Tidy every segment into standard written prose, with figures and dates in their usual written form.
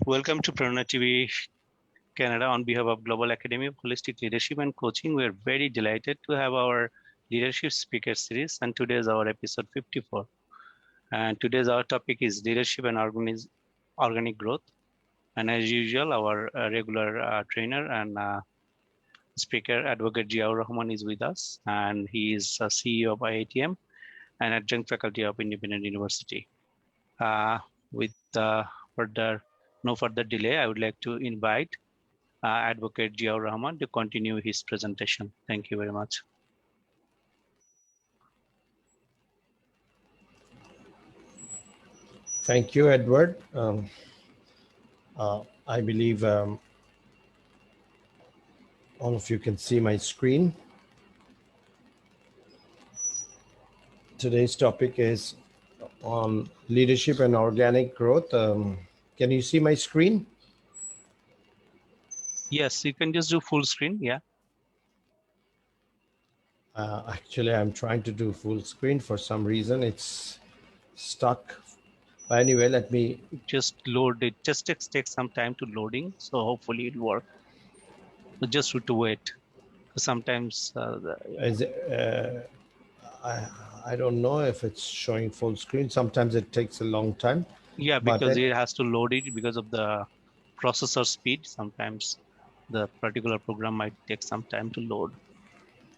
Welcome to Prerona TV Canada on behalf of Global Academy of Holistic Leadership and Coaching. We are very delighted to have our leadership speaker series, and today is our episode 54. And today's our topic is leadership and organic growth. And as usual, our regular trainer and speaker, Advocate Jiaur Rahman, is with us, and he is CEO of IITM and adjunct faculty of Independent University. With no further delay, I would like to invite Advocate Jiaur Rahman to continue his presentation. Thank you very much. Thank you, Edward. I believe all of you can see my screen. Today's topic is on leadership and organic growth. Can you see my screen? Yes, you can just do full screen. Yeah. Actually, I'm trying to do full screen. For some reason, it's stuck. But anyway, let me just load it. Just takes some time to loading. So hopefully it'll work. So just have to wait. Sometimes I don't know if it's showing full screen. Sometimes it takes a long time. Yeah, because it has to load it because of the processor speed. Sometimes the particular program might take some time to load.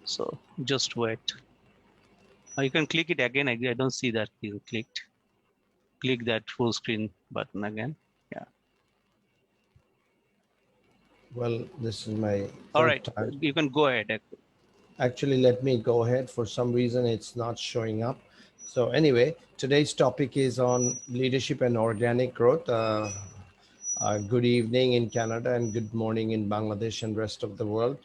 So just wait. You can click it again. I don't see that you clicked. Click that full screen button again. Yeah. Well, this is my all right time. You can go ahead. Actually, let me go ahead. For some reason, it's not showing up. So anyway, today's topic is on leadership and organic growth. Good evening in Canada and good morning in Bangladesh and rest of the world.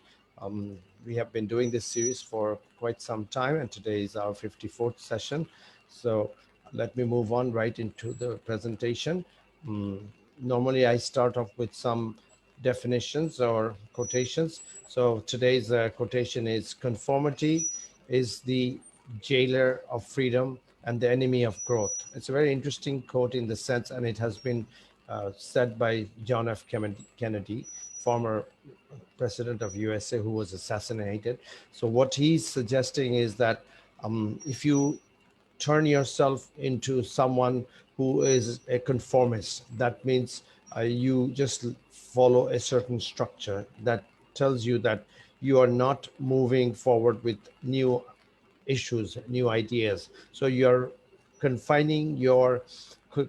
We have been doing this series for quite some time, and today is our 54th session. So let me move on right into the presentation. Normally, I start off with some definitions or quotations. So today's quotation is: conformity is the jailer of freedom and the enemy of growth. It's a very interesting quote in the sense, and it has been said by John F. Kennedy, former president of USA, who was assassinated. So what he's suggesting is that if you turn yourself into someone who is a conformist, that means you just follow a certain structure that tells you that you are not moving forward with new issues, new ideas. So you're confining your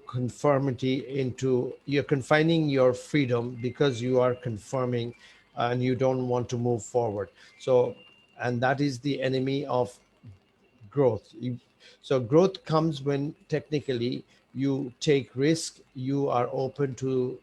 conformity into, you're confining your freedom because you are conforming and you don't want to move forward. So, and that is the enemy of growth. So growth comes when technically you take risk, you are open to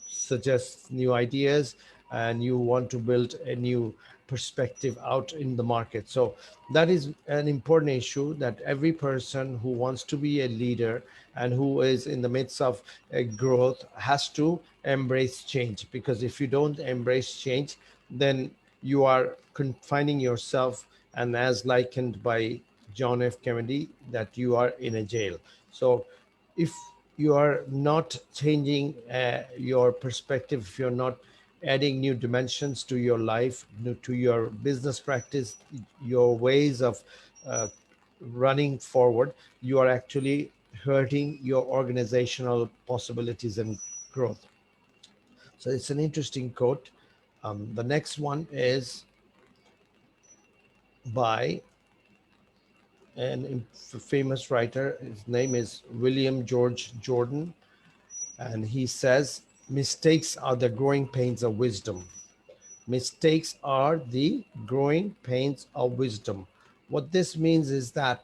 suggest new ideas, and you want to build a new perspective out in the market. So that is an important issue, that every person who wants to be a leader and who is in the midst of a growth has to embrace change, because if you don't embrace change, then you are confining yourself, and as likened by John F. Kennedy, that you are in a jail. So if you are not changing your perspective, if you're not adding new dimensions to your life, to your business practice, your ways of running forward, you are actually hurting your organizational possibilities and growth. So it's an interesting quote. The next one is by an famous writer. His name is William George Jordan. And he says, mistakes are the growing pains of wisdom. Mistakes are the growing pains of wisdom. What this means is that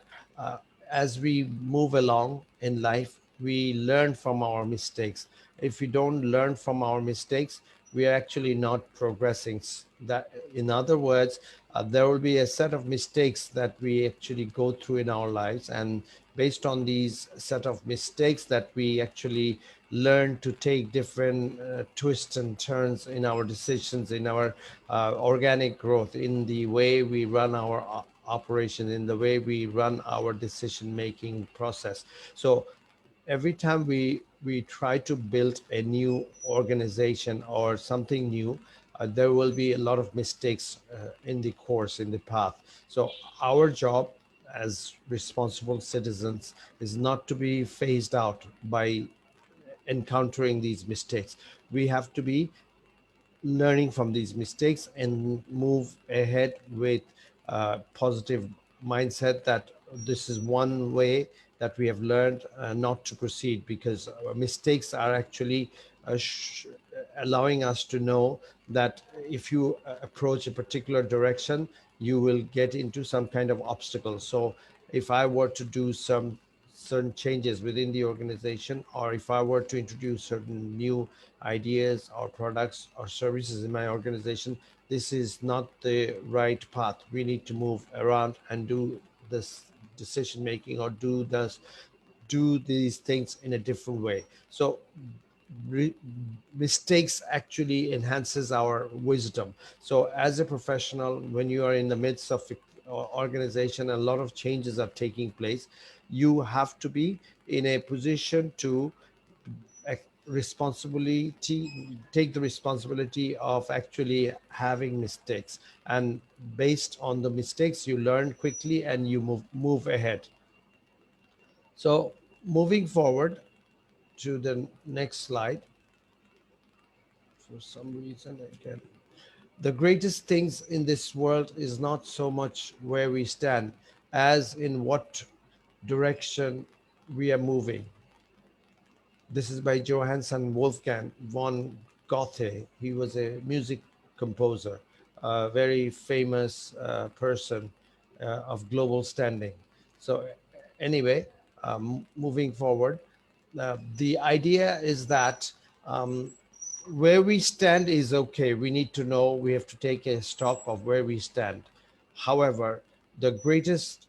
as we move along in life, we learn from our mistakes. If we don't learn from our mistakes, we are actually not progressing. That, in other words, there will be a set of mistakes that we actually go through in our lives, and based on these set of mistakes that we actually learn to take different twists and turns in our decisions, in our organic growth, in the way we run our operation, in the way we run our decision-making process. So every time we try to build a new organization or something new, there will be a lot of mistakes in the course, in the path. So our job as responsible citizens is not to be phased out by encountering these mistakes. We have to be learning from these mistakes and move ahead with positive mindset that this is one way that we have learned not to proceed, because mistakes are actually allowing us to know that if you approach a particular direction, you will get into some kind of obstacle. So if I were to do some certain changes within the organization, or if I were to introduce certain new ideas or products or services in my organization, this is not the right path. We need to move around and do this decision making, or do these things in a different way. So re- mistakes actually enhances our wisdom. So as a professional, when you are in the midst of organization, a lot of changes are taking place, you have to be in a position to responsibility take the responsibility of actually having mistakes, and based on the mistakes you learn quickly and you move ahead. So moving forward to the next slide. For some reason again, the greatest things in this world is not so much where we stand as in what direction we are moving. This is by Johann Wolfgang von Goethe. He was a music composer, a very famous person of global standing. So, anyway, moving forward, the idea is that um, where we stand is okay. We need to know, we have to take a stock of where we stand. However, the greatest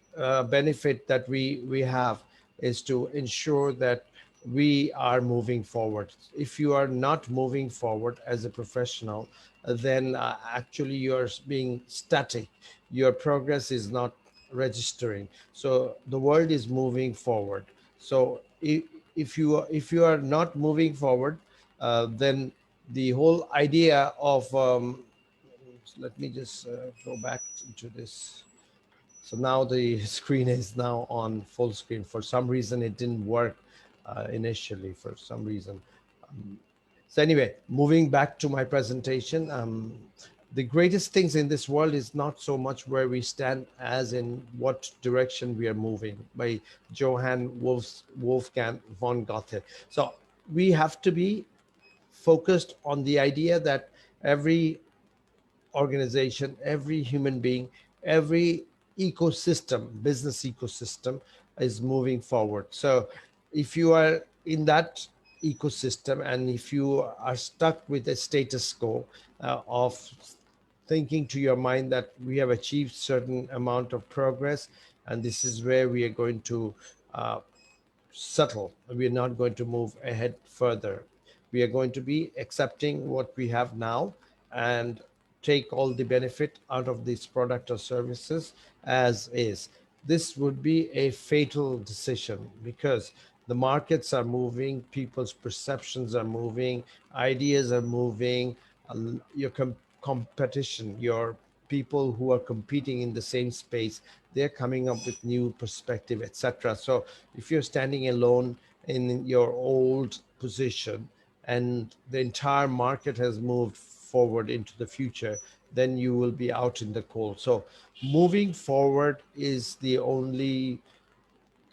benefit that we have is to ensure that we are moving forward. If you are not moving forward as a professional, then actually you are being static. Your progress is not registering. So the world is moving forward. So if you are not moving forward, then the whole idea of let me just go back to this. So now the screen is now on full screen. For some reason, it didn't work initially. For some reason. So anyway, moving back to my presentation, the greatest things in this world is not so much where we stand as in what direction we are moving, by Wolfgang von Goethe. So we have to be focused on the idea that every organization, every human being, every ecosystem, business ecosystem is moving forward. So if you are in that ecosystem and if you are stuck with a status quo of thinking to your mind that we have achieved certain amount of progress and this is where we are going to uh, settle. We're not going to move ahead further. We are going to be accepting what we have now and take all the benefit out of this product or services as is. This would be a fatal decision because the markets are moving, people's perceptions are moving, ideas are moving, your competition, your people who are competing in the same space, they're coming up with new perspective, etc. So if you're standing alone in your old position and the entire market has moved forward into the future, then you will be out in the cold. So moving forward is the only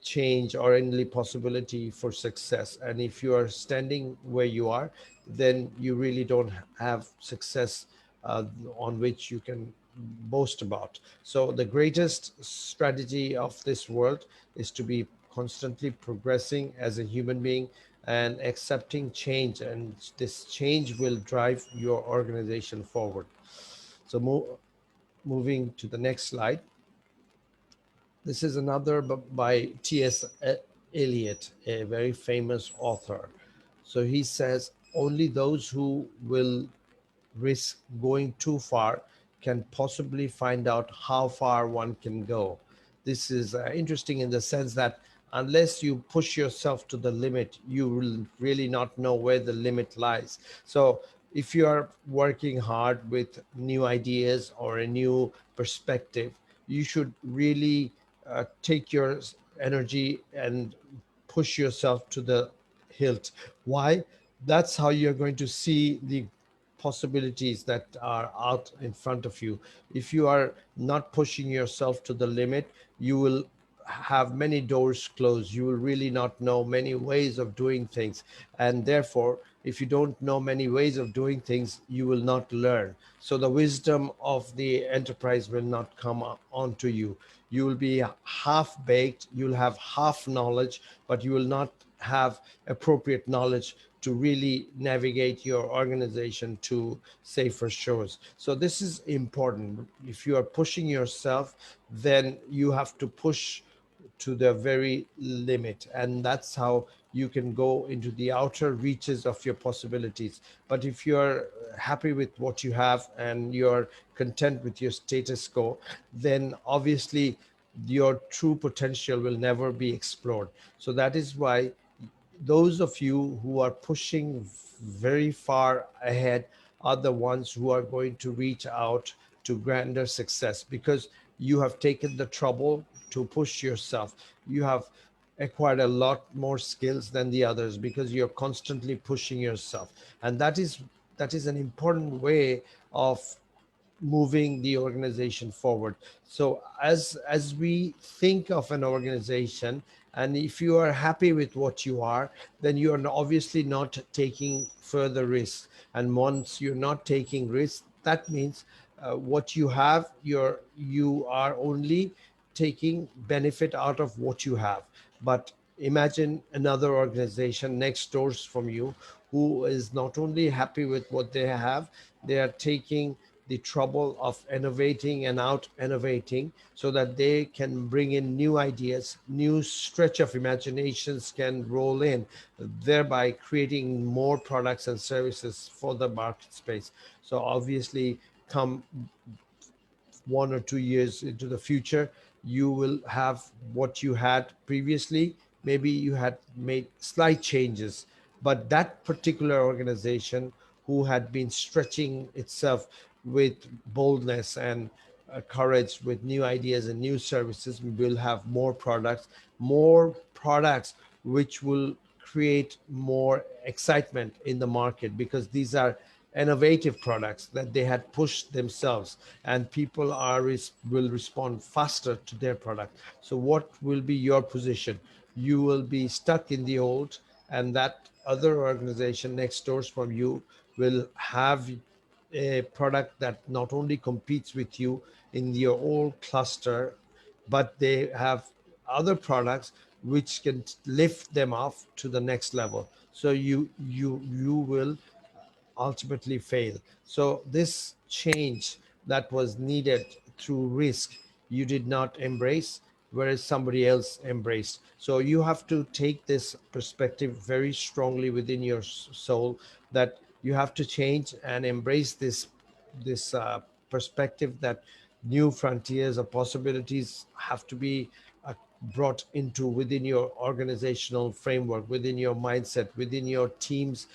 change or any possibility for success. And if you are standing where you are, then you really don't have success uh, on which you can boast about. So the greatest strategy of this world is to be constantly progressing as a human being and accepting change, and this change will drive your organization forward. So moving to the next slide. This is another by T.S. Eliot, a very famous author. So he says, only those who will risk going too far can possibly find out how far one can go. This is interesting in the sense that Unless you push yourself to the limit, you will really not know where the limit lies. So if you are working hard with new ideas or a new perspective, you should really take your energy and push yourself to the hilt. Why? That's how you're going to see the possibilities that are out in front of you. If you are not pushing yourself to the limit, you will have many doors closed. You will really not know many ways of doing things. And therefore, if you don't know many ways of doing things, you will not learn. So the wisdom of the enterprise will not come onto you. You will be half baked, you'll have half knowledge, but you will not have appropriate knowledge to really navigate your organization to safer shores. So this is important. If you are pushing yourself, then you have to push to the very limit, and that's how you can go into the outer reaches of your possibilities. But if you're happy with what you have and you're content with your status quo, then obviously your true potential will never be explored. So that is why those of you who are pushing very far ahead are the ones who are going to reach out to grander success, because you have taken the trouble to push yourself. You have acquired a lot more skills than the others because you're constantly pushing yourself. And that is an important way of moving the organization forward. So as we think of an organization, and if you are happy with what you are, then you are obviously not taking further risks. And once you're not taking risks, that means what you have, you are only taking benefit out of what you have. But imagine another organization next doors from you who is not only happy with what they have, they are taking the trouble of innovating and out innovating so that they can bring in new ideas, new stretch of imaginations can roll in, thereby creating more products and services for the market space. So obviously, come 1 or 2 years into the future, you will have what you had previously. Maybe you had made slight changes, but that particular organization who had been stretching itself with boldness and courage with new ideas and new services will have more products which will create more excitement in the market, because these are innovative products that they had pushed themselves, and people will respond faster to their product. So what will be your position? You will be stuck in the old, and that other organization next doors from you will have a product that not only competes with you in your old cluster, but they have other products which can lift them off to the next level. So you will ultimately fail. So this change that was needed through risk, you did not embrace, whereas somebody else embraced. So you have to take this perspective very strongly within your soul, that you have to change and embrace this perspective that new frontiers of possibilities have to be brought into within your organizational framework, within your mindset, within your team's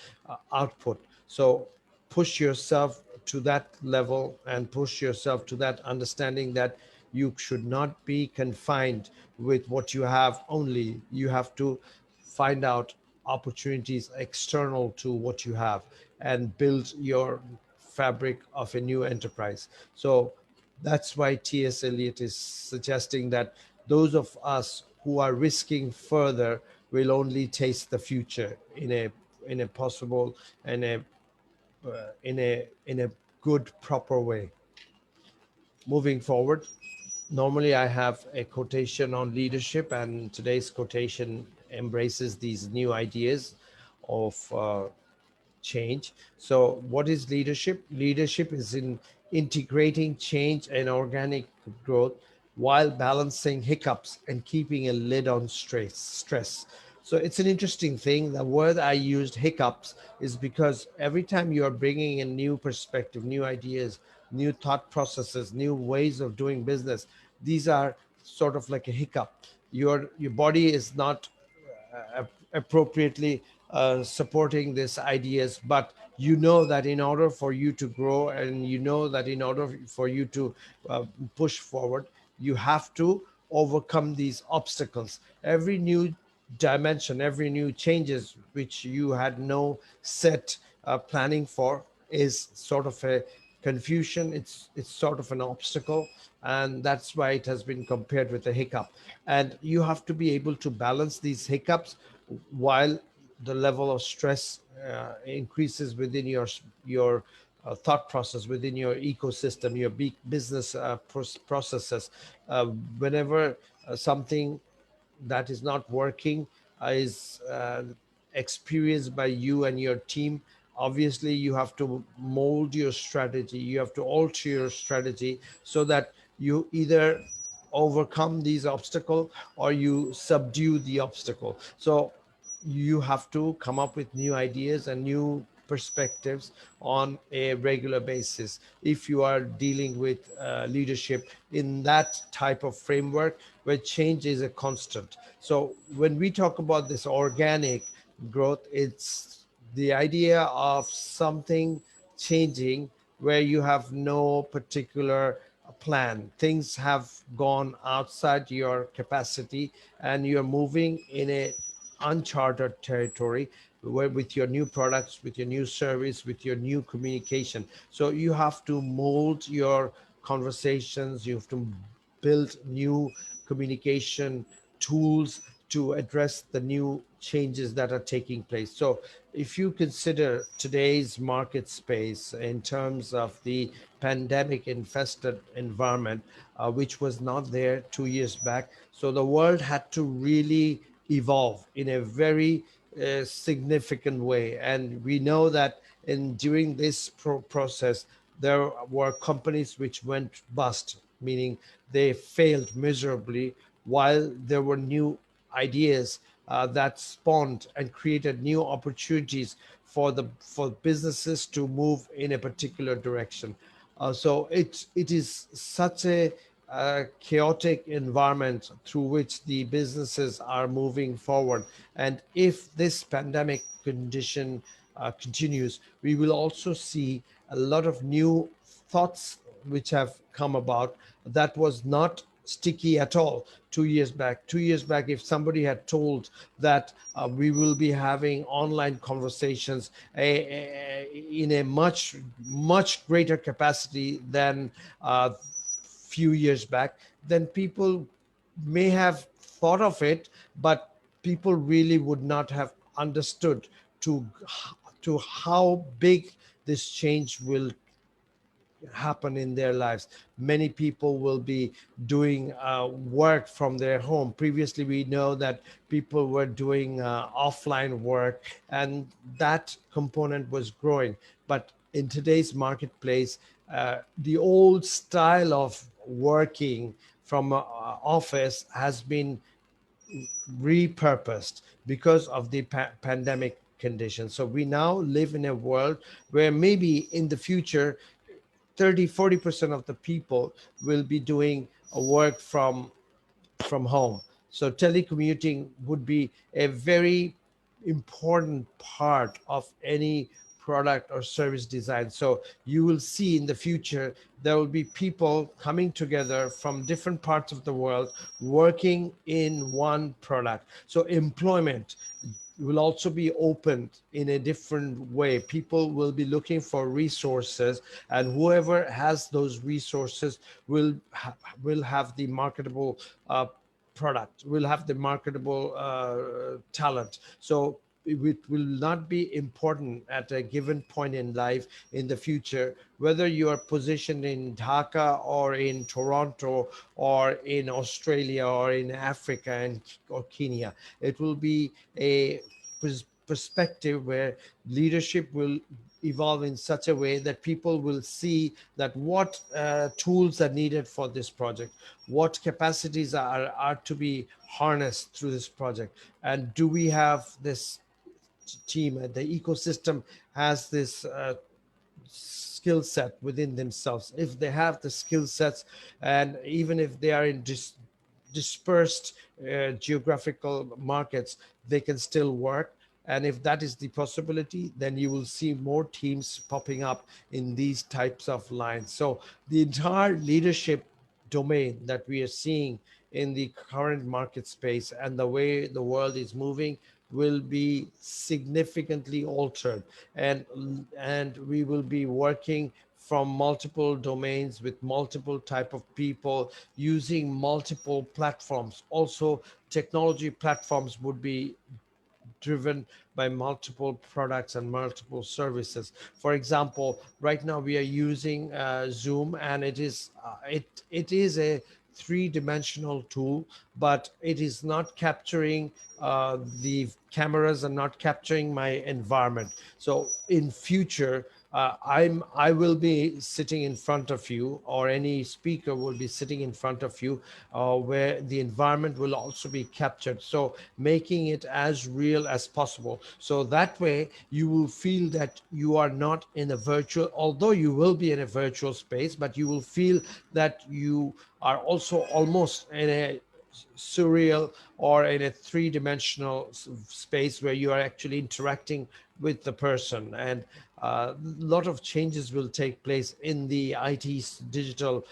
output. So push yourself to that level and push yourself to that understanding that you should not be confined with what you have only. You have to find out opportunities external to what you have and build your fabric of a new enterprise. So that's why T.S. Eliot is suggesting that those of us who are risking further will only taste the future in a possible and in a good proper way. Moving forward, normally I have a quotation on leadership, and today's quotation embraces these new ideas of change. So, what is leadership? Leadership is in integrating change and organic growth while balancing hiccups and keeping a lid on stress. So it's an interesting thing. The word I used, hiccups, is because every time you are bringing in new perspective, new ideas, new thought processes, new ways of doing business, these are sort of like a hiccup. Your body is not appropriately supporting these ideas, but you know that in order for you to grow, and you know that in order for you to uh, push forward, you have to overcome these obstacles. Every new dimension, every new changes which you had no set planning for is sort of a confusion. It's sort of an obstacle, and that's why it has been compared with a hiccup. And you have to be able to balance these hiccups while the level of stress increases within your thought process, within your ecosystem, your business processes. uh, Whenever something that is not working is experienced by you and your team, obviously you have to mold your strategy, you have to alter your strategy, so that you either overcome these obstacles or you subdue the obstacle. So you have to come up with new ideas and new perspectives on a regular basis if you are dealing with leadership in that type of framework where change is a constant. So when we talk about this organic growth, it's the idea of something changing where you have no particular plan. Things have gone outside your capacity, and you're moving in a uncharted territory, where with your new products, with your new service, with your new communication. So you have to mold your conversations, you have to build new communication tools to address the new changes that are taking place. So if you consider today's market space in terms of the pandemic infested environment, which was not there 2 years back, so the world had to really evolve in a very significant way. And we know that in during this process, there were companies which went bust, meaning they failed miserably, while there were new ideas that spawned and created new opportunities for businesses to move in a particular direction. So it is such a chaotic environment through which the businesses are moving forward. And if this pandemic condition continues, we will also see a lot of new thoughts which have come about that was not sticky at all 2 years back. 2 years back, if somebody had told that we will be having online conversations in a much greater capacity than few years back, then people may have thought of it, but people really would not have understood to to how big this change will happen in their lives. Many people will be doing work from their home. Previously, we know that people were doing offline work, and that component was growing. But in today's marketplace, the old style of working from office has been repurposed because of the pandemic conditions. So we now live in a world where maybe in the future 30-40% of the people will be doing a work from home. So telecommuting would be a very important part of any product or service design. So you will see in the future there will be people coming together from different parts of the world working in one product. So employment will also be opened in a different way. People will be looking for resources, and whoever has those resources will have the marketable product, will have the marketable talent. So it will not be important at a given point in life in the future whether you are positioned in Dhaka or in Toronto or in Australia or in Africa or Kenya. It will be a perspective where leadership will evolve in such a way that people will see that what tools are needed for this project, what capacities are to be harnessed through this project, and do we have this team, the ecosystem has this skill set within themselves. If they have the skill sets, and even if they are in dispersed geographical markets, they can still work. And if that is the possibility, then you will see more teams popping up in these types of lines. So the entire leadership domain that we are seeing in the current market space and the way the world is moving will be significantly altered, and we will be working from multiple domains with multiple type of people using multiple platforms. Also, technology platforms would be driven by multiple products and multiple services. For example, right now we are using Zoom, and it is a three-dimensional tool, but it is not capturing the cameras and not capturing my environment. So in future, I will be sitting in front of you, or any speaker will be sitting in front of you, where the environment will also be captured. So making it as real as possible. So that way you will feel that you are not in a virtual, although you will be in a virtual space, but you will feel that you are also almost in a surreal or in a three-dimensional space where you are actually interacting with the person. And a lot of changes will take place in the IT digital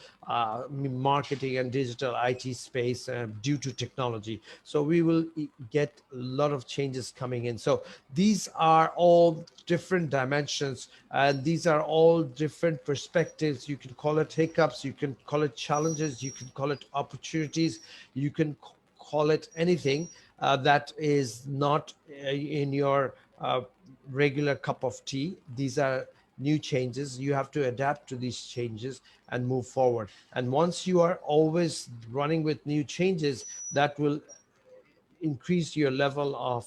marketing and digital IT space due to technology. So we will get a lot of changes coming in. So these are all different dimensions, and these are all different perspectives. You can call it hiccups, you can call it challenges, you can call it opportunities, you can call it anything that is not in your regular cup of tea. These are new changes. You have to adapt to these changes and move forward. And once you are always running with new changes, that will increase your level of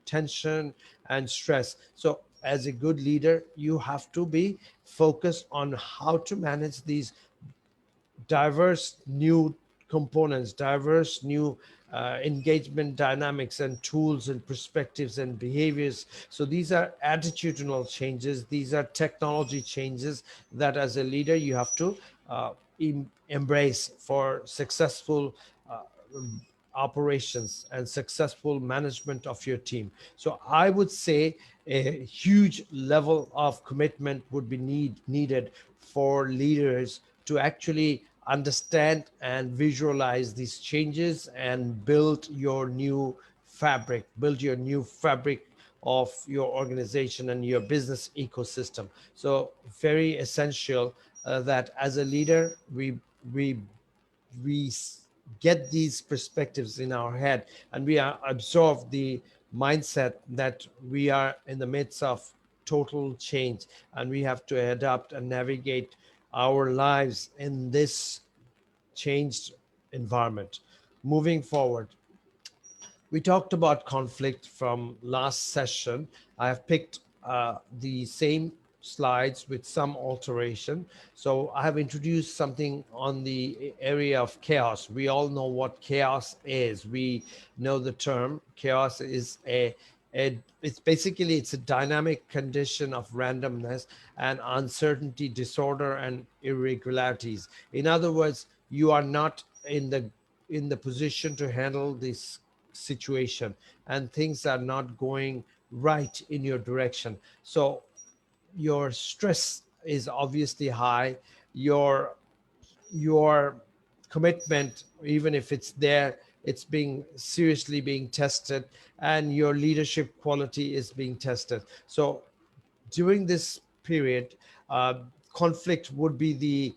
tension and stress. So as a good leader, you have to be focused on how to manage these diverse new components, diverse new engagement dynamics and tools and perspectives and behaviors. So these are attitudinal changes, these are technology changes that as a leader you have to embrace for successful uh, operations and successful management of your team. So I would say a huge level of commitment would be needed for leaders to actually understand and visualize these changes and build your new fabric of your organization and your business ecosystem. So very essential that as a leader we we get these perspectives in our head, and we are absorb the mindset that we are in the midst of total change, and we have to adapt and navigate our lives in this changed environment. Moving forward, we talked about conflict from last session. I have picked the same slides with some alteration. So I have introduced something on the area of chaos. We all know what chaos is. We know the term. Chaos is it's basically it's a dynamic condition of randomness and uncertainty, disorder, and irregularities. In other words, you are not in the position to handle this situation, and things are not going right in your direction. So your stress is obviously high. Your commitment, even if it's there, it's being seriously being tested, and your leadership quality is being tested. So during this period, uh, conflict would be the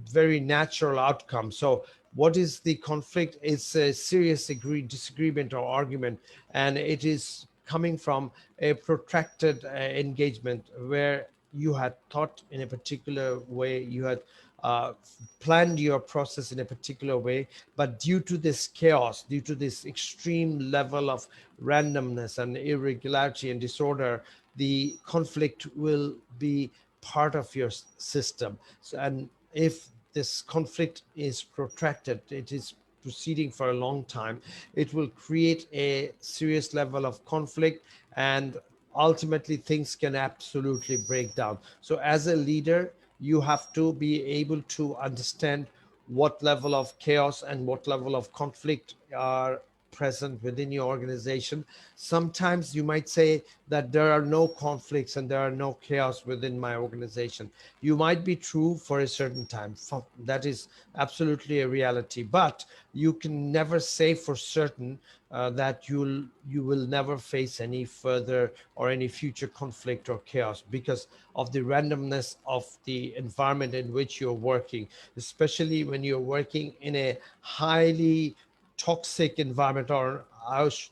very natural outcome. So, what is the conflict? It's a serious disagreement or argument, and it is coming from a protracted engagement where you had thought in a particular way, you had uh, planned your process in a particular way, but due to this chaos, due to this extreme level of randomness and irregularity and disorder, the conflict will be part of your system. So, and if this conflict is protracted, it is proceeding for a long time, it will create a serious level of conflict, and ultimately things can absolutely break down. So as a leader, you have to be able to understand what level of chaos and what level of conflict are present within your organization. Sometimes you might say that there are no conflicts and there are no chaos within my organization. You might be true for a certain time. That is absolutely a reality. But you can never say for certain that you will never face any further or any future conflict or chaos because of the randomness of the environment in which you're working, especially when you're working in a highly toxic environment, or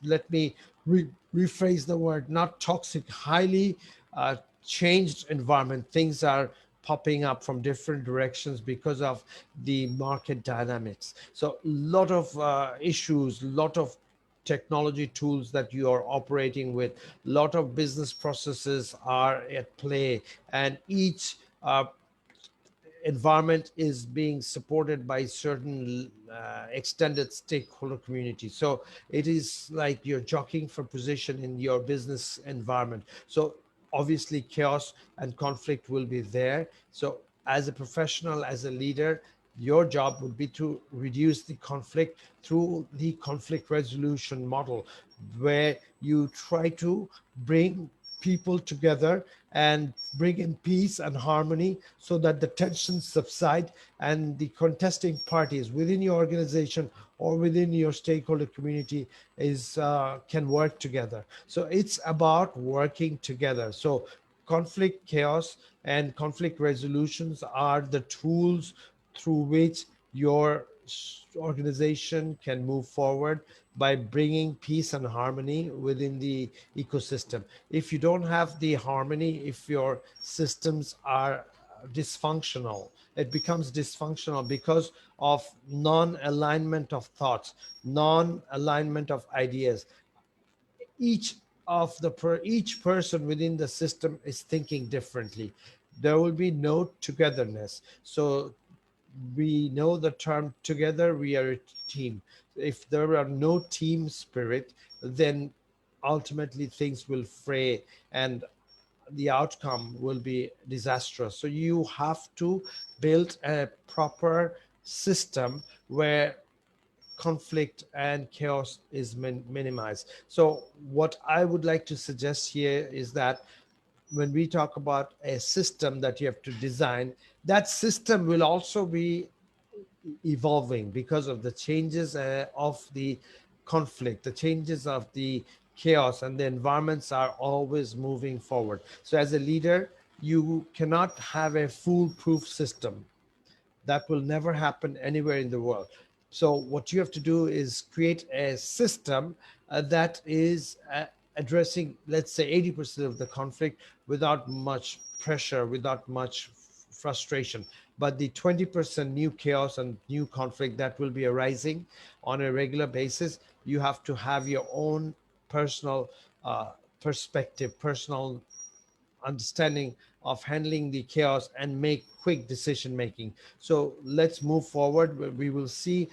let me rephrase the word, not toxic, highly changed environment. Things are popping up from different directions because of the market dynamics. So a lot of issues, lot of technology tools that you are operating with, lot of business processes are at play, and each environment is being supported by certain extended stakeholder community. So it is like you're jockeying for position in your business environment. So obviously chaos and conflict will be there. So as a professional, as a leader, your job would be to reduce the conflict through the conflict resolution model, where you try to bring people together and bring in peace and harmony so that the tensions subside and the contesting parties within your organization or within your stakeholder community is can work together. So it's about working together. So conflict, chaos, and conflict resolutions are the tools through which your organization can move forward by bringing peace and harmony within the ecosystem. If you don't have the harmony, if your systems are dysfunctional, it becomes dysfunctional because of non-alignment of thoughts, non-alignment of ideas. Each each person within the system is thinking differently. There will be no togetherness. So we know the term together we are a team. If there are no team spirit, then ultimately things will fray and the outcome will be disastrous. So you have to build a proper system where conflict and chaos is minimized. So what I would like to suggest here is that when we talk about a system that you have to design, that system will also be evolving because of the changes of the conflict, the changes of the chaos, and the environments are always moving forward. So as a leader, you cannot have a foolproof system. That will never happen anywhere in the world. So what you have to do is create a system that is addressing, let's say, 80% of the conflict without much pressure, without much frustration. But the 20% new chaos and new conflict that will be arising on a regular basis, you have to have your own personal perspective, personal understanding of handling the chaos and make quick decision making. So let's move forward. We will see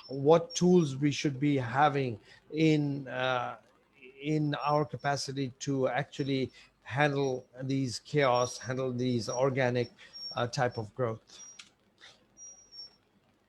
what tools we should be having in our capacity to actually handle these chaos, handle these organic type of growth.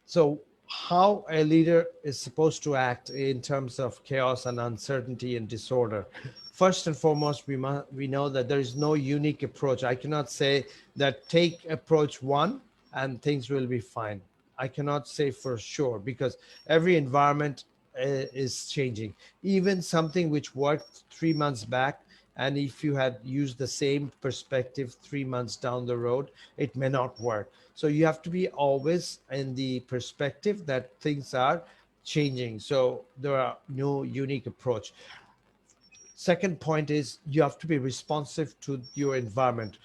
So, how a leader is supposed to act in terms of chaos and uncertainty and disorder. First and foremost, we know that there is no unique approach. I cannot say that take approach one and things will be fine. I cannot say for sure because every environment is changing. Even something which worked 3 months back, and if you had used the same perspective 3 months down the road, it may not work. So you have to be always in the perspective that things are changing. So there are no unique approach. Second point is you have to be responsive to your environment.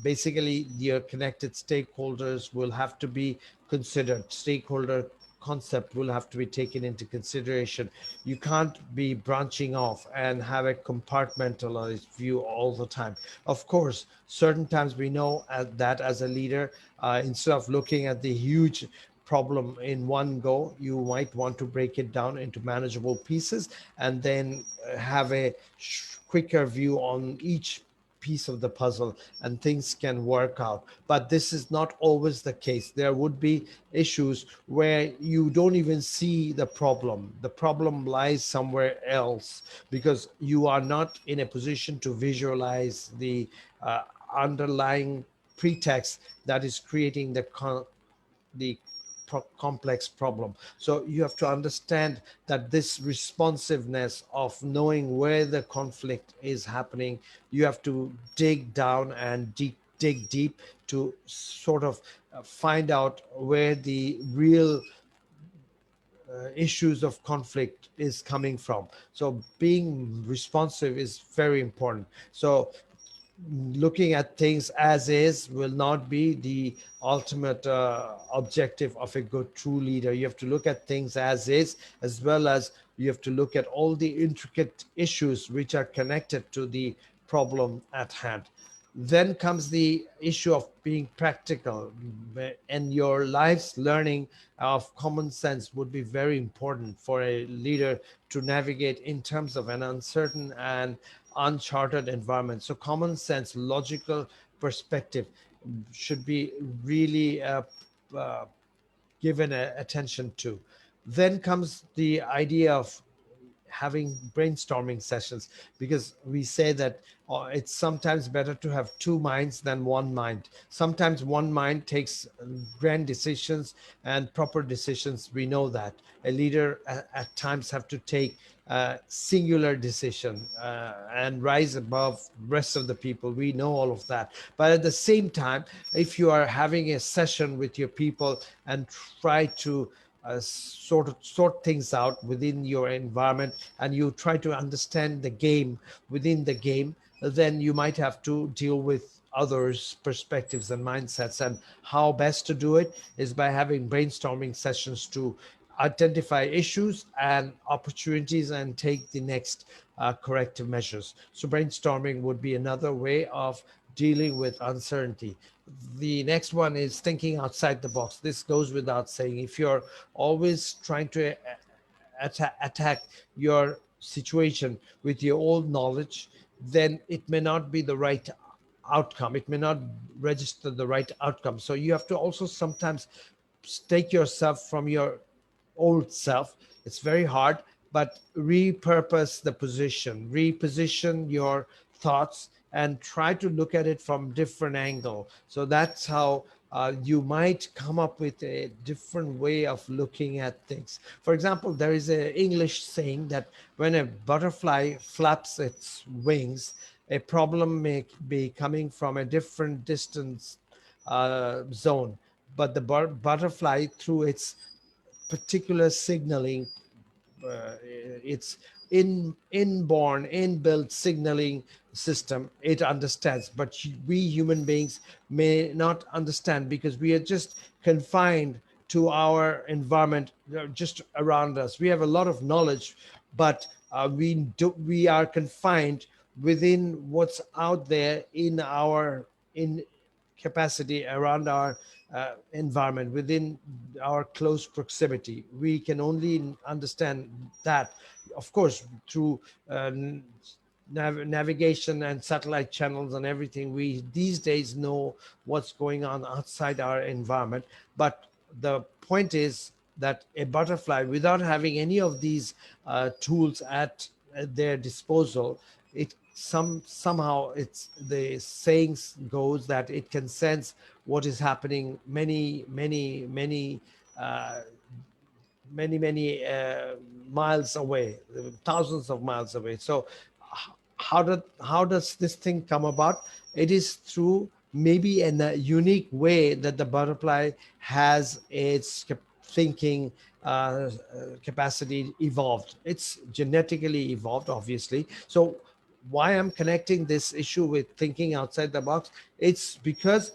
Basically, your connected stakeholders will have to be considered. Stakeholder concept will have to be taken into consideration. You can't be branching off and have a compartmentalized view all the time. Of course, certain times we know that as a leader, instead of looking at the huge problem in one go, you might want to break it down into manageable pieces and then have a quicker view on each piece of the puzzle and things can work out. But this is not always the case. There would be issues where you don't even see the problem. The problem lies somewhere else because you are not in a position to visualize the uh, underlying pretext that is creating the complex problem. So you have to understand that this responsiveness of knowing where the conflict is happening, you have to dig down and dig deep to sort of find out where the real issues of conflict is coming from. So being responsive is very important. So looking at things as is will not be the ultimate objective of a good true leader. You have to look at things as well as you have to look at all the intricate issues which are connected to the problem at hand. Then comes the issue of being practical, and your life's learning of common sense would be very important for a leader to navigate in terms of an uncertain and uncharted environment. So common sense, logical perspective should be really uh, given attention to. Then comes the idea of having brainstorming sessions, because we say that it's sometimes better to have two minds than one mind. Sometimes one mind takes grand decisions and proper decisions. We know that a leader at times have to take singular decision and rise above rest of the people. We know all of that. But at the same time, if you are having a session with your people and try to sort things out within your environment, and you try to understand the game within the game, then you might have to deal with others' perspectives and mindsets. And how best to do it is by having brainstorming sessions to identify issues and opportunities and take the next corrective measures. So brainstorming would be another way of dealing with uncertainty. The next one is thinking outside the box. This goes without saying. If you're always trying to attack your situation with your old knowledge, then it may not be the right outcome. It may not register the right outcome. So you have to also sometimes take yourself from your old self. It's very hard, but repurpose the position, reposition your thoughts, and try to look at it from different angle. So that's how you might come up with a different way of looking at things. For example, there is an English saying that when a butterfly flaps its wings, a problem may be coming from a different distance zone, but the butterfly, through its particular signaling, its inborn inbuilt signaling system, it understands. But we human beings may not understand because we are just confined to our environment just around us. We have a lot of knowledge, but we are confined within what's out there in our in capacity around our environment, within our close proximity. We can only understand that, of course, through navigation and satellite channels and everything. We these days know what's going on outside our environment. But the point is that a butterfly, without having any of these tools at their disposal, it somehow, it's the sayings goes that it can sense what is happening uh, many miles away, thousands of miles away. So how does this thing come about? It is through maybe in a unique way that the butterfly has its thinking capacity evolved. It's genetically evolved, obviously. So why I'm connecting this issue with thinking outside the box, it's because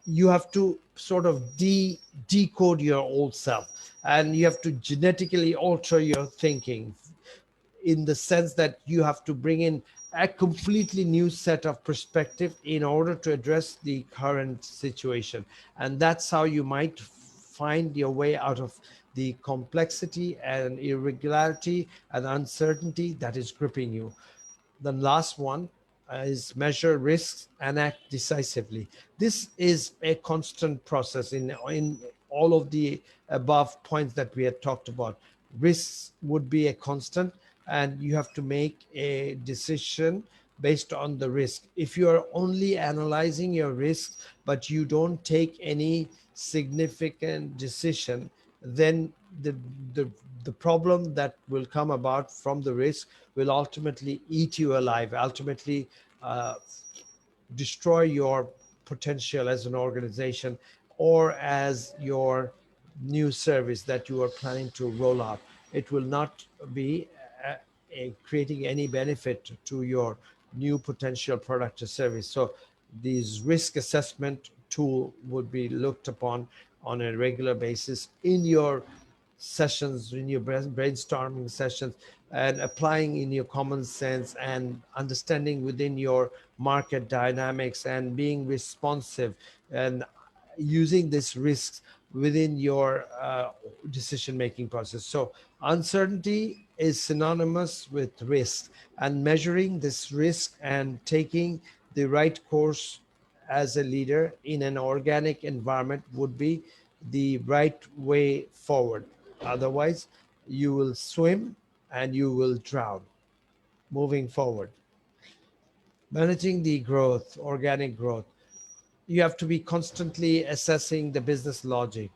you have to sort of decode your old self, and you have to genetically alter your thinking, in the sense that you have to bring in a completely new set of perspective in order to address the current situation. And that's how you might find your way out of the complexity and irregularity and uncertainty that is gripping you. The last one is measure risks and act decisively. This is a constant process in all of the above points that we had talked about. Risks would be a constant, and you have to make a decision based on the risk. If you are only analyzing your risks but you don't take any significant decision, then the the the problem that will come about from the risk will ultimately eat you alive, ultimately uh, destroy your potential as an organization or as your new service that you are planning to roll out. It will not be uh, creating any benefit to your new potential product or service. So, these risk assessment tool would be looked upon on a regular basis in your sessions, in your brainstorming sessions, and applying in your common sense and understanding within your market dynamics and being responsive and using this risks within your decision making process. So uncertainty is synonymous with risk, and measuring this risk and taking the right course as a leader in an organic environment would be the right way forward. Otherwise, you will swim and you will drown. Moving forward, managing the growth, organic growth, you have to be constantly assessing the business logic.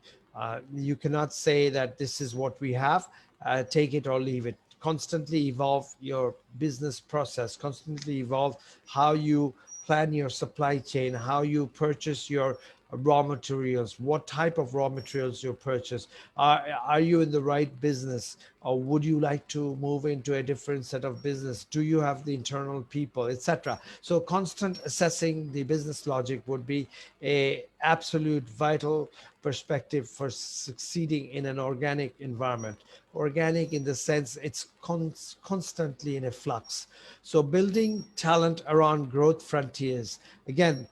You cannot say that this is what we have, take it or leave it. Constantly evolve your business process, constantly evolve how you plan your supply chain, how you purchase your raw materials, what type of raw materials you purchase. Are you in the right business, or would you like to move into a different set of business? Do you have the internal people, etc.? So constant assessing the business logic would be a absolute vital perspective for succeeding in an organic environment. Organic in the sense it's constantly in a flux. So building talent around growth frontiers, again,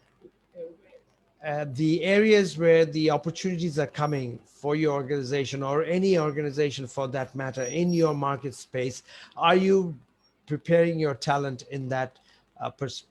the areas where the opportunities are coming for your organization or any organization for that matter in your market space, are you preparing your talent in that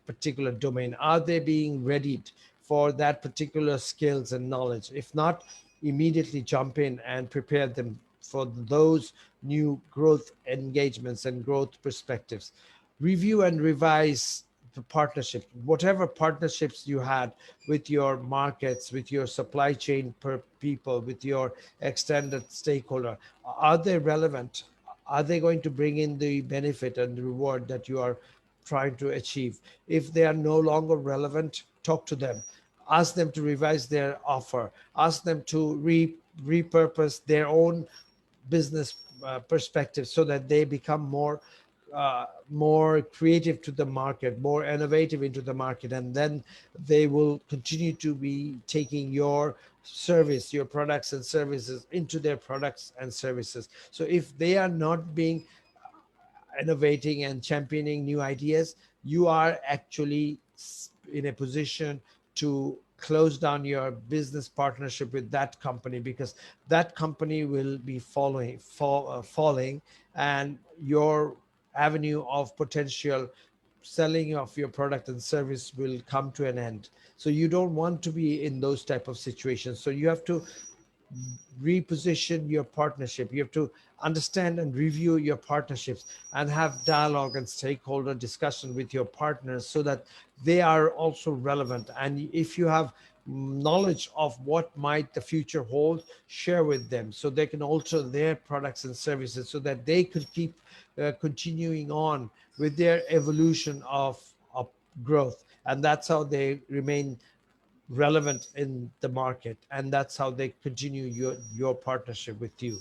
particular domain? Are they being readied for that particular skills and knowledge? If not, immediately jump in and prepare them for those new growth engagements and growth perspectives. Review and revise the partnership, whatever partnerships you had with your markets, with your supply chain per people, with your extended stakeholder. Are they relevant? Are they going to bring in the benefit and the reward that you are trying to achieve? If they are no longer relevant, talk to them. Ask them to revise their offer. Ask them to repurpose their own business perspective so that they become more creative to the market, more innovative into the market, and then they will continue to be taking your service, your products and services into their products and services. So if they are not being innovating and championing new ideas, you are actually in a position to close down your business partnership with that company, because that company will be falling, and your avenue of potential selling of your product and service will come to an end. So you don't want to be in those type of situations. So you have to reposition your partnership. You have to understand and review your partnerships and have dialogue and stakeholder discussion with your partners so that they are also relevant. And if you have knowledge of what might the future hold, share with them so they can alter their products and services so that they could keep continuing on with their evolution of growth. And that's how they remain relevant in the market, and that's how they continue your partnership with you.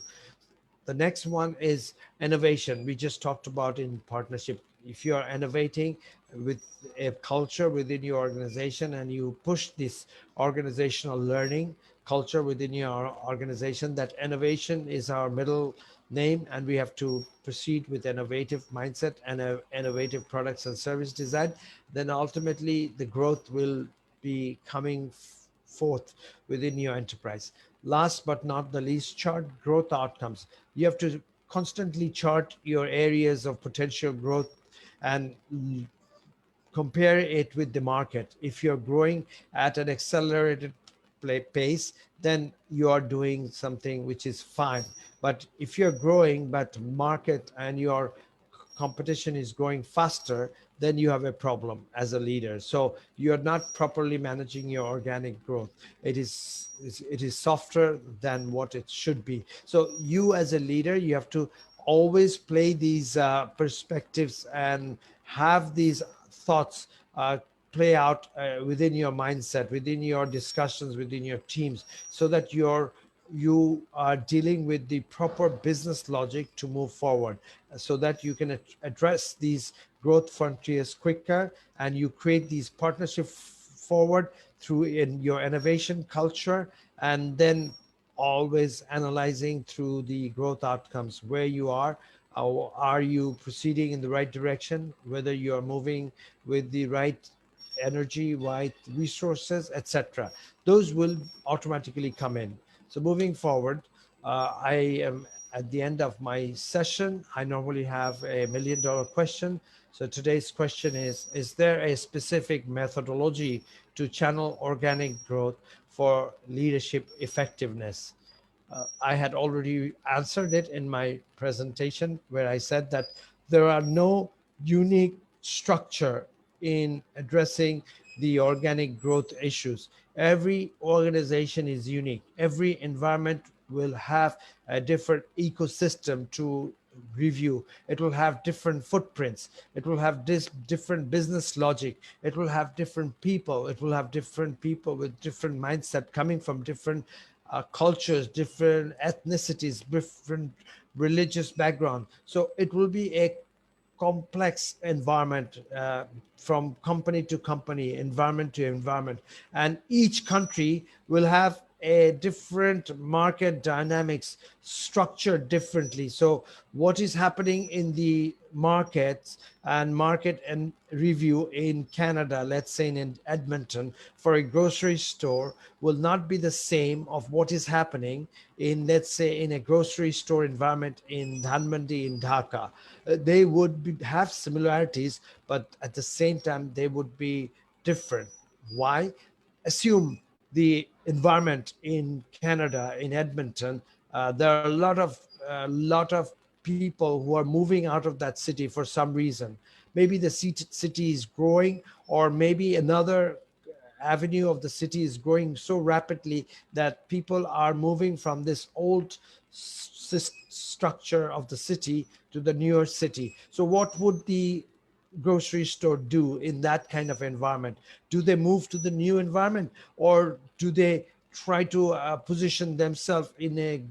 The next one is innovation. We just talked about in partnership. If you are innovating with a culture within your organization and you push this organizational learning culture within your organization, that innovation is our middle name, and we have to proceed with innovative mindset and innovative products and service design, then ultimately the growth will be coming forth within your enterprise. Last but not the least, chart growth outcomes. You have to constantly chart your areas of potential growth and compare it with the market. If you're growing at an accelerated pace, then you are doing something which is fine. But if you're growing but market and your competition is growing faster, then you have a problem as a leader. So you're not properly managing your organic growth. It is softer than what it should be. So you as a leader, you have to always play these perspectives and have these thoughts play out within your mindset, within your discussions, within your teams, so that you are dealing with the proper business logic to move forward, so that you can address these growth frontiers quicker, and you create these partnership forward through in your innovation culture, and then always analyzing through the growth outcomes where you are. Are you proceeding in the right direction, whether you are moving with the right energy, right resources, etc. Those will automatically come in. So moving forward, I am at the end of my session. I normally have a $1 million question. So today's question is there a specific methodology to channel organic growth for leadership effectiveness? I had already answered it in my presentation, where I said that there are no unique structure in addressing the organic growth issues. Every organization is unique. Every environment will have a different ecosystem to review. It will have different footprints. It will have this different business logic. It will have different people. It will have different people with different mindset coming from different cultures, different ethnicities, different religious background. So it will be a complex environment, from company to company, environment to environment, and each country will have a different market dynamics structured differently. So what is happening in the markets and market and review in Canada, let's say in Edmonton, for a grocery store, will not be the same of what is happening in, let's say, in a grocery store environment in Dhanmandi in Dhaka. They would have similarities, but at the same time they would be different. Why? Assume the environment in Canada, in Edmonton, there are a lot of people who are moving out of that city for some reason. Maybe the city is growing, or maybe another avenue of the city is growing so rapidly that people are moving from this old structure of the city to the newer city. So what would the grocery store do in that kind of environment? Do they move to the new environment, or do they try to position themselves in a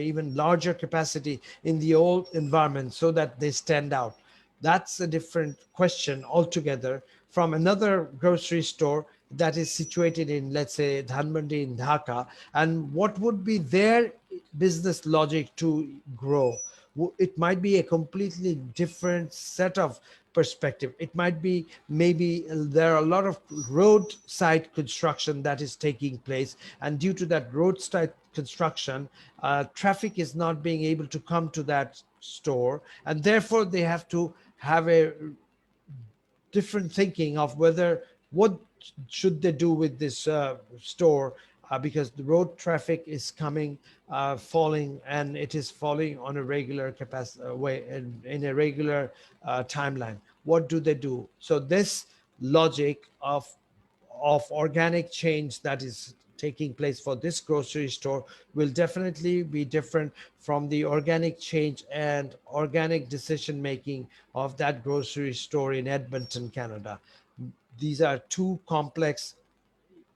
even larger capacity in the old environment so that they stand out? That's a different question altogether from another grocery store that is situated in, let's say, Dhanmandi in Dhaka. And what would be their business logic to grow? It might be a completely different set of perspective. It might be, maybe there are a lot of roadside construction that is taking place, and due to that roadside construction, traffic is not being able to come to that store, and therefore they have to have a different thinking of whether what should they do with this store, because the road traffic is coming, falling, and it is falling on a regular capacity way, in a regular timeline. What do they do? So this logic of organic change that is taking place for this grocery store will definitely be different from the organic change and organic decision making of that grocery store in Edmonton, Canada. These are two complex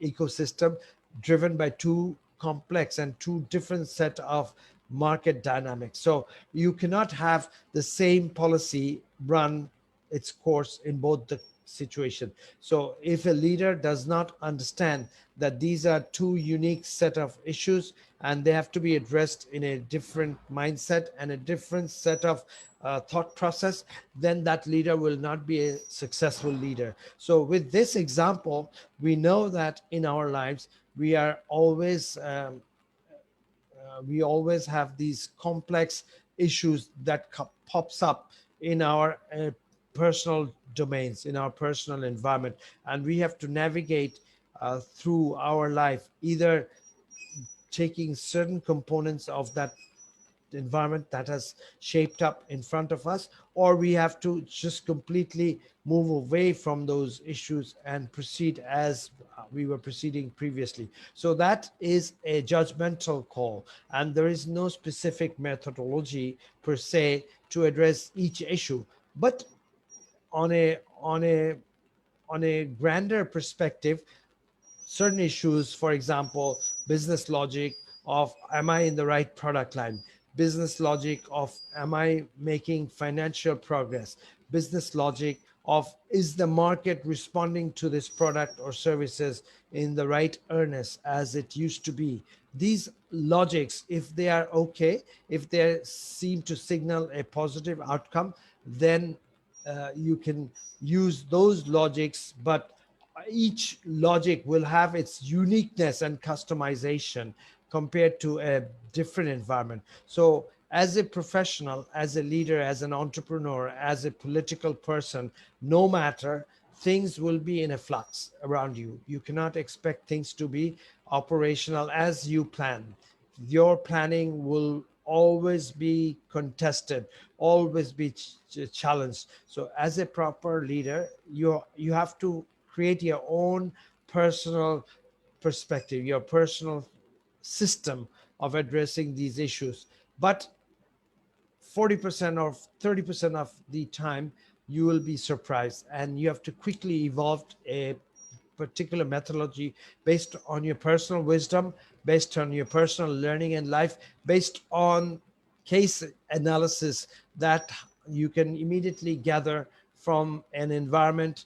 ecosystem driven by two complex and two different set of market dynamics. So you cannot have the same policy run its course in both the situation. So if a leader does not understand that these are two unique set of issues and they have to be addressed in a different mindset and a different set of thought process, then that leader will not be a successful leader. So with this example, we know that in our lives we always have these complex issues that pops up in our personal domains, in our personal environment, and we have to navigate through our life, either taking certain components of that environment that has shaped up in front of us, or we have to just completely move away from those issues and proceed as we were proceeding previously. So that is a judgmental call, and there is no specific methodology per se to address each issue. But on a grander perspective, certain issues, for example, business logic of am I in the right product line, business logic of am I making financial progress, business logic of is the market responding to this product or services in the right earnest as it used to be. These logics, if they are okay, if they seem to signal a positive outcome, then you can use those logics, but each logic will have its uniqueness and customization compared to a different environment. So, as a professional, as a leader, as an entrepreneur, as a political person, no matter, things will be in a flux around you. You cannot expect things to be operational as you plan. Your planning will always be contested, always be challenged. So as a proper leader, you have to create your own personal perspective, your personal system of addressing these issues. But 40% or 30% of the time you will be surprised, and you have to quickly evolve a particular methodology based on your personal wisdom, based on your personal learning in life, based on case analysis that you can immediately gather from an environment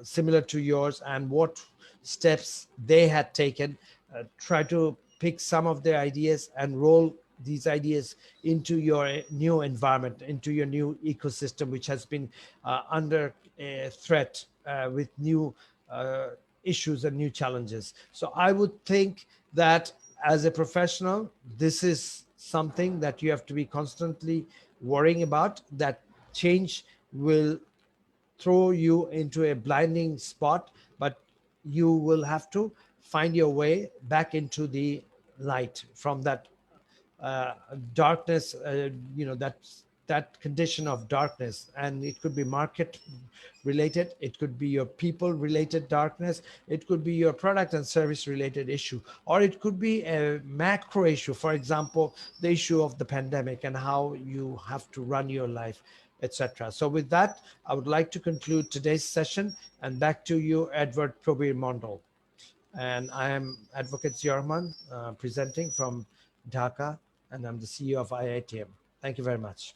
similar to yours and what steps they had taken. Try to pick some of their ideas and roll these ideas into your new environment, into your new ecosystem, which has been under a threat with new uh, issues and new challenges. So I would think that as a professional, this is something that you have to be constantly worrying about, that change will throw you into a blinding spot, but you will have to find your way back into the light from that uh, darkness, that condition of darkness. And it could be market related, it could be your people related darkness, it could be your product and service related issue, or it could be a macro issue, for example, the issue of the pandemic and how you have to run your life, etc. So with that, I would like to conclude today's session, and back to you, Edward Probir Mondal. And I am Advocate Ziarman, presenting from Dhaka, and I'm the CEO of IITM. Thank you very much.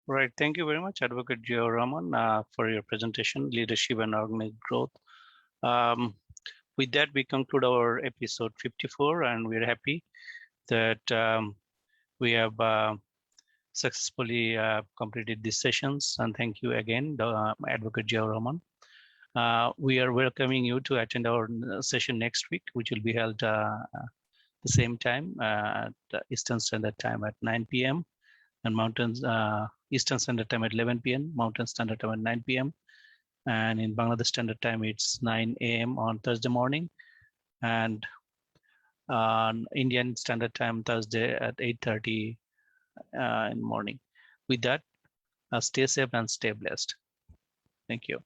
Right. Thank you very much, Advocate Gio Rahman, for your presentation, Leadership and Organic Growth. Um, with that, we conclude our episode 54, and we're happy that we have successfully completed these sessions. And thank you again, Advocate Gio Rahman. We are welcoming you to attend our session next week, which will be held the same time at Eastern Standard Time at 9 p.m. and Eastern Standard Time at 11 p.m., Mountain Standard Time at 9 p.m. And in Bangladesh Standard Time, it's 9 a.m. on Thursday morning. And on Indian Standard Time, Thursday at 8:30 in the morning. With that, stay safe and stay blessed. Thank you.